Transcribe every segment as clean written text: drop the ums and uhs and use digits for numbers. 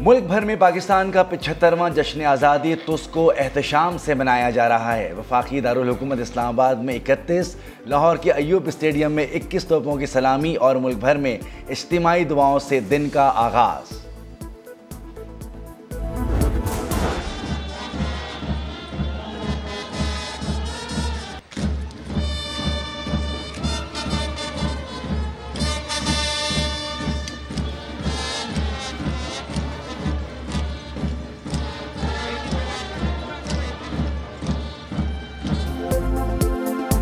मुल्क भर में पाकिस्तान का 75वां जश्न आज़ादी तुस को एहतशाम से मनाया जा रहा है। वफाकी दारुल हुकूमत इस्लामाबाद में 31, लाहौर के अयूब स्टेडियम में 21 तोपों की सलामी और मुल्क भर में इज्तिमाई दुआओं से दिन का आगाज़।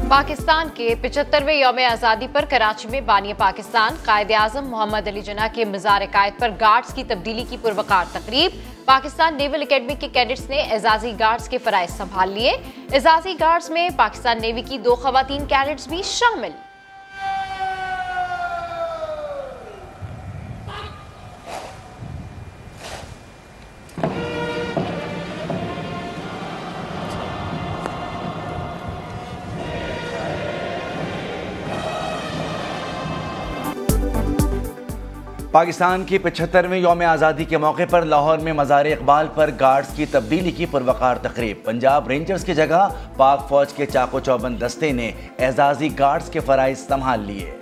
पाकिस्तान के 75वें यौम आज़ादी पर कराची में बानी पाकिस्तान कायद-ए-आज़म मोहम्मद अली जिन्ना के मज़ार-ए-कायद पर गार्ड्स की तब्दीली की पुरवकार तकरीब। पाकिस्तान नेवल एकेडमी के कैडेट्स ने एजाजी गार्ड्स के फराइज संभाल लिए। एजाजी गार्ड्स में पाकिस्तान नेवी की 2 खवातीन कैडेट्स भी शामिल। पाकिस्तान की 75वें यौम आज़ादी के मौके पर लाहौर में मज़ार इकबाल पर गार्ड्स की तब्दीली की पुरवकार तकरीब। पंजाब रेंजर्स की जगह पाक फौज के चाको चौबंद दस्ते ने एजाजी गार्ड्स के फराइज संभाल लिए।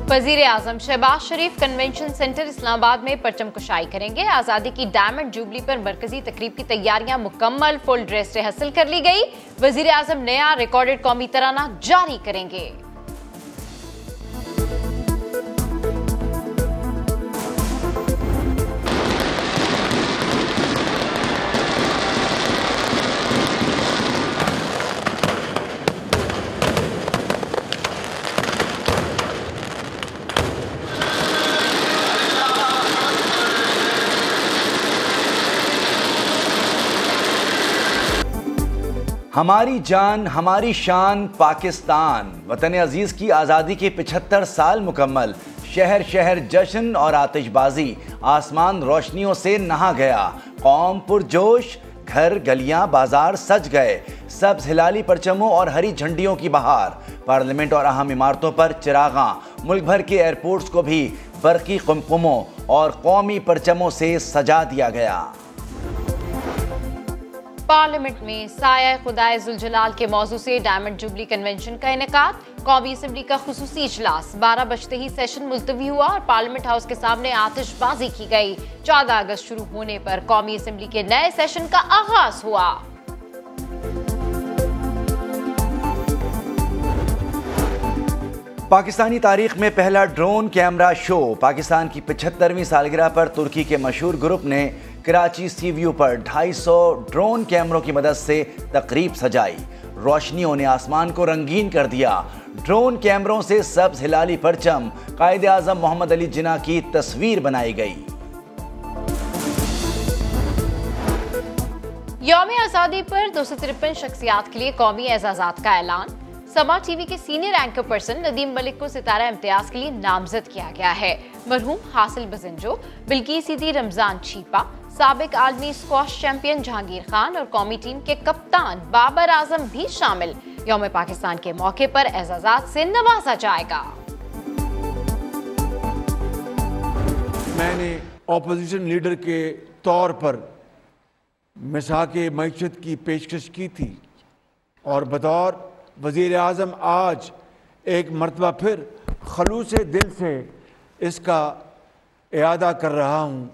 वजीर आजम शहबाज शरीफ कन्वेंशन सेंटर इस्लामाबाद में परचम कुशाई करेंगे। आजादी की डायमंड जुबली पर मरकजी तकरीब की तैयारियां मुकम्मल, फुल ड्रेस हासिल कर ली गई। वजीर आजम नया रिकॉर्डेड कौमी तराना जारी करेंगे। हमारी जान हमारी शान पाकिस्तान। वतन अजीज़ की आज़ादी के 75 साल मुकम्मल। शहर शहर जश्न और आतिशबाजी, आसमान रोशनियों से नहा गया। कौम पुरजोश, घर गलियां बाजार सज गए। सब्ज हिलाली परचमों और हरी झंडियों की बहार। पार्लियामेंट और अहम इमारतों पर चिरागां। मुल्क भर के एयरपोर्ट्स को भी बरकी कुमकुमों और कौमी परचमों से सजा दिया गया। पार्लियामेंट में साया खुदाए जुलजलाल के मौजू से डायमंड जुबली कन्वेंशन का इनेकाद। कौमी असम्बली का खुसूसी इजलास 12 बजते ही सेशन मुलतवी हुआ और पार्लियामेंट हाउस के सामने आतिशबाजी की गई। 14 अगस्त शुरू होने पर कौमी असम्बली के नए सेशन का आगाज हुआ। पाकिस्तानी तारीख में पहला ड्रोन कैमरा शो। पाकिस्तान की 75वीं सालगिरह पर तुर्की के मशहूर ग्रुप ने कराची सी व्यू पर 250 ड्रोन कैमरों की मदद से तकरीब सजाई। रोशनियों ने आसमान को रंगीन कर दिया। ड्रोन कैमरों से सब्ज हिलाली परचम, कायद आज़म मोहम्मद अली जिन्ना की तस्वीर बनाई गई। यौम आज़ादी पर 253 शख्सियात के लिए कौमी एजाज़ात का ऐलान। समा टीवी के senior anchor person Nadeem Malik को सितारा इम्तियाज के लिए नामजद किया गया है। मरहूम हासिल बजंजो, बिल्किस सीधी, रमजान छीपा, साबिक आलमी स्क्वाश चैंपियन जहांगीर खान और कौमी टीम के कप्तान बाबर आजम भी शामिल। यौम पाकिस्तान के मौके पर एजाज़ात से नवाजा जाएगा। मैंने ऑपोजिशन लीडर के तौर पर मिसाके मईशत की पेशकश की थी और बतौर वज़ीर आज़म आज एक मरतबा फिर खलूस दिल से इसका इयादा कर रहा हूँ,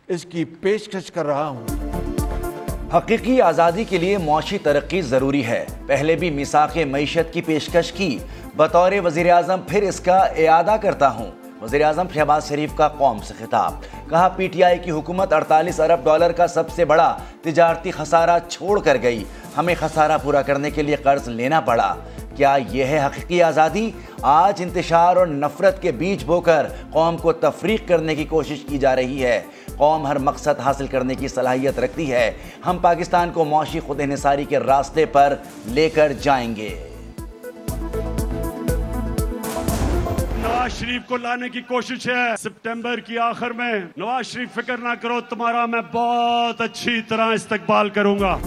इसकी पेशकश कर रहा हूँ। हकीकी आज़ादी के लिए मुआशी तरक्की ज़रूरी है। पहले भी मिसाक़े मईशत की पेशकश की। बतौर वज़ीर आज़म फिर इसका इयादा करता हूँ। वज़ीर आज़म शहबाज शरीफ का कौम से खिताब। कहा, PTI की हुकूमत 48 अरब डॉलर का सबसे बड़ा तिजारती खसारा छोड़ कर गई। हमें खसारा पूरा करने के लिए कर्ज लेना पड़ा। क्या यह है हकीकी आज़ादी? आज इंतशार और नफरत के बीज बोकर कौम को तफरीक करने की कोशिश की जा रही है। कौम हर मकसद हासिल करने की सलाहियत रखती है। हम पाकिस्तान को मौशी खुद इन्हिसारी के रास्ते पर लेकर जाएंगे। नवाज शरीफ को लाने की कोशिश है सितंबर की आखिर में। नवाज शरीफ फिक्र ना करो, तुम्हारा मैं बहुत अच्छी तरह इस्तकबाल करूंगा।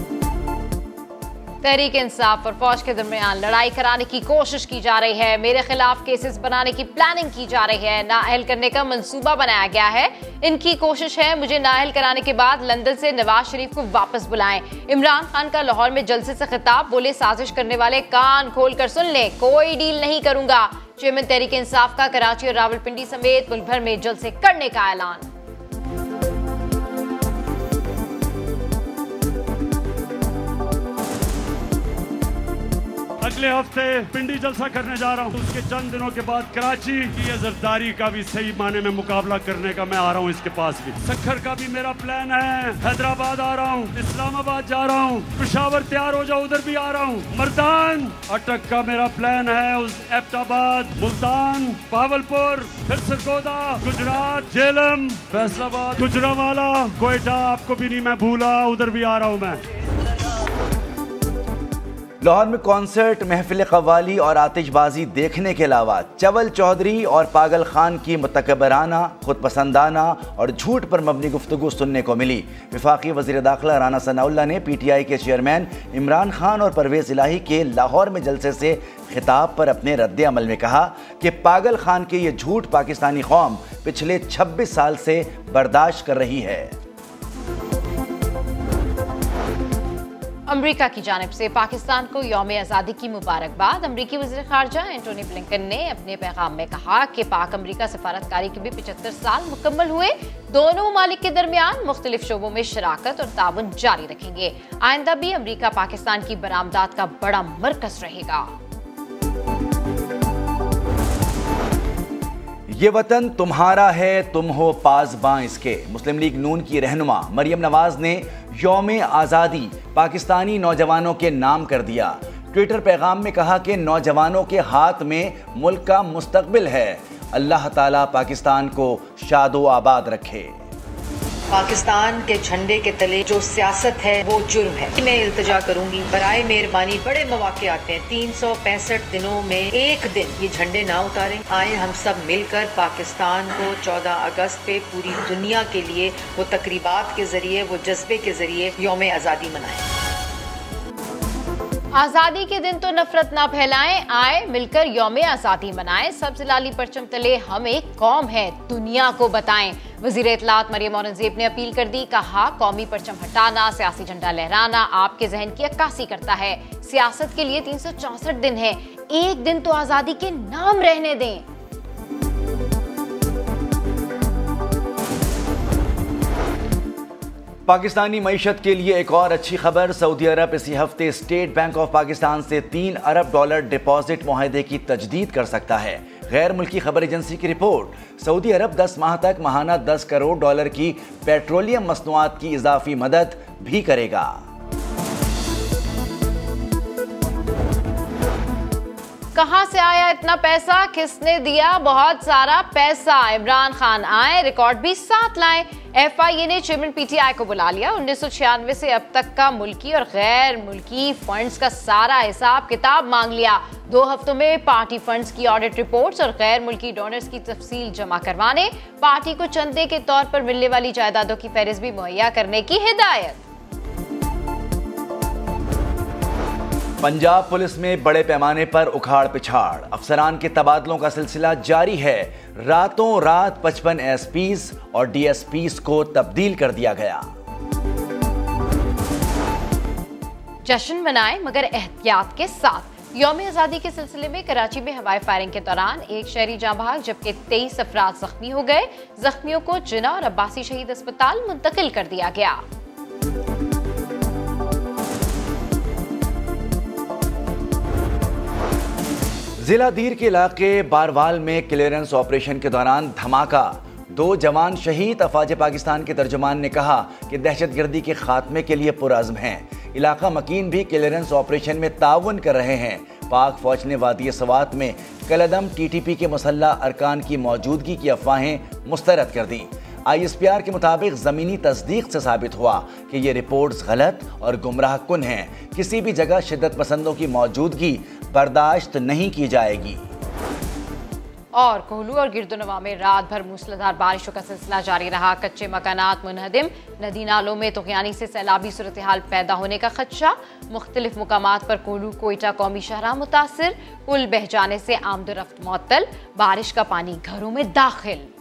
तहरीक इंसाफ और फौज के दरमियान लड़ाई कराने की कोशिश की जा रही है। मेरे खिलाफ केसेस बनाने की प्लानिंग की जा रही है। नाअहल करने का मंसूबा बनाया गया है। इनकी कोशिश है मुझे नाअहल कराने के बाद लंदन से नवाज शरीफ को वापस बुलाएं। इमरान खान का लाहौर में जलसे से खिताब, बोले साजिश करने वाले कान खोल कर सुन लें, कोई डील नहीं करूंगा। चेयरमैन तहरीक इंसाफ का कराची और रावलपिंडी समेत मुल्क भर में जलसे करने का ऐलान। अगले हफ्ते पिंडी जलसा करने जा रहा हूँ। उसके चंद दिनों के बाद कराची की जरदारी का भी सही माने में मुकाबला करने का मैं आ रहा हूँ। इसके पास भी सक्खर का भी मेरा प्लान है। हैदराबाद आ रहा हूँ, इस्लामाबाद जा रहा हूँ, पेशावर तैयार हो जाओ, उधर भी आ रहा हूँ। मर्दान अटक का मेरा प्लान है। उस एबटाबाद, मुल्तान, पावलपुर, फिर सरगोदा, गुजरात, झेलम, फैसलाबाद, गुजरावाला, कोयटा, आपको भी नहीं मैं भूला, उधर भी आ रहा हूँ मैं। लाहौर में कॉन्सर्ट, महफिल कव्वाली और आतिशबाजी देखने के अलावा चवल चौधरी और पागल खान की मुतकबराना, खुद पसंदाना और झूठ पर मबनी गुफ्तगू सुनने को मिली। वफाकी वज़ीर दाखिला राना सनाउल्लाह ने PTI के चेयरमैन इमरान खान और परवेज़ इलाही के लाहौर में जलसे से खिताब पर अपने रद्द अमल में कहा कि पागल खान के ये झूठ पाकिस्तानी कौम पिछले 26 साल से बर्दाश्त कर रही है। अमेरिका की जानिब से पाकिस्तान को यौम आज़ादी की मुबारकबाद। अमेरिकी वज़ीर ख़ारजा एंटोनी ब्लिंकन ने अपने पैगाम में कहा कि पाक अमेरिका सफारतकारी के भी 75 साल मुकम्मल हुए। दोनों ममालिक के दरमियान मुख्तलिफ शोबों में शराकत और ताउन जारी रखेंगे। आइंदा भी अमेरिका पाकिस्तान की बरामदात का बड़ा मरकज रहेगा। ये वतन तुम्हारा है, तुम हो पासबां इसके। मुस्लिम लीग नून की रहनुमा मरियम नवाज ने यौम आज़ादी पाकिस्तानी नौजवानों के नाम कर दिया। ट्विटर पैगाम में कहा कि नौजवानों के हाथ में मुल्क का मुस्तकबिल है। अल्लाह ताला पाकिस्तान को शादो आबाद रखे। पाकिस्तान के झंडे के तले जो सियासत है वो जुर्म है। मैं इल्तिजा करूंगी, बराए मेहरबानी, बड़े मौके आते हैं, 365 दिनों में एक दिन ये झंडे ना उतारें। आए हम सब मिलकर पाकिस्तान को 14 अगस्त पे पूरी दुनिया के लिए वो तकरीबात के जरिए, वो जज्बे के जरिए यौम आज़ादी मनाएं। आज़ादी के दिन तो नफरत ना फैलाएं, आए मिलकर यौम आज़ादी मनाएं। सबसे लाली परचम तले हम एक कौम है, दुनिया को बताएं। वज़ीर इत्तलात मरियम औरंगज़ेब ने अपील कर दी, कहा कौमी परचम हटाना, सियासी झंडा लहराना आपके जहन की अक्कासी करता है। सियासत के लिए 364 दिन है, एक दिन तो आज़ादी के नाम रहने दें। पाकिस्तानी मईशत के लिए एक और अच्छी खबर। सऊदी अरब इसी हफ्ते स्टेट बैंक ऑफ पाकिस्तान से $3 अरब डिपॉजिट मुआहदे की तजदीद कर सकता है। गैर मुल्की खबर एजेंसी की रिपोर्ट, सऊदी अरब 10 माह तक माहाना $10 करोड़ की पेट्रोलियम मसनूआत की इजाफी मदद भी करेगा। कहां से आया इतना पैसा, किसने दिया बहुत सारा पैसा? इमरान खान आए, रिकॉर्ड भी साथ लाए। FIA ने चेयरमैन PTI को बुला लिया। 1996 से अब तक का मुल्की और गैर मुल्की फंड्स का सारा हिसाब किताब मांग लिया। 2 हफ्तों में पार्टी फंड्स की ऑडिट रिपोर्ट्स और गैर मुल्की डोनर्स की तफसील जमा करवाने, पार्टी को चंदे के तौर पर मिलने वाली जायदादों की फहरिस्त भी मुहैया करने की हिदायत। पंजाब पुलिस में बड़े पैमाने पर उखाड़ पिछाड़, अफसरान के तबादलों का सिलसिला जारी है। रातों रात 55 SPs और DSPs को तब्दील कर दिया गया। जश्न मनाएं मगर एहतियात के साथ। यौम आज़ादी के सिलसिले में कराची में हवाई फायरिंग के दौरान एक शहरी जाँ बहक जबकि 23 अफराद जख्मी हो गए। जख्मियों को जिना और अब्बासी शहीद अस्पताल मुंतकिल कर दिया गया। जिला दीर के इलाके बारवाल में क्लियरेंस ऑपरेशन के दौरान धमाका, 2 जवान शहीद। अफवाज पाकिस्तान के तर्जुमान ने कहा कि दहशतगर्दी के खात्मे के लिए पुरअज़्म हैं। इलाका मकीन भी क्लियरेंस ऑपरेशन में ताउन कर रहे हैं। पाक फौज ने वादी सवात में कलदम TTP के मुसल्लह अरकान की मौजूदगी की अफवाहें मुस्तरद कर दी। ISPR के मुताबिक ज़मीनी तस्दीक से साबित हुआ कि ये रिपोर्ट्स गलत और गुमराह कुन हैं। किसी भी जगह शिद्दत पसंदों की मौजूदगी बर्दाश्त नहीं की जाएगी। और कोहलू और गिरदुनवा में रात भर मूसलाधार बारिशों का सिलसिला जारी रहा। कच्चे मकानात मुनहदिम, नदी नालों में तुग़यानी से सैलाबी सूरत हाल पैदा होने का खदशा। मुख्तलिफ मुकामात पर कोहलू कोयटा कौमी शहरा मुतासिर, पुल बह जाने से आमदोरफ्त मुअत्तल, बारिश का पानी घरों में दाखिल।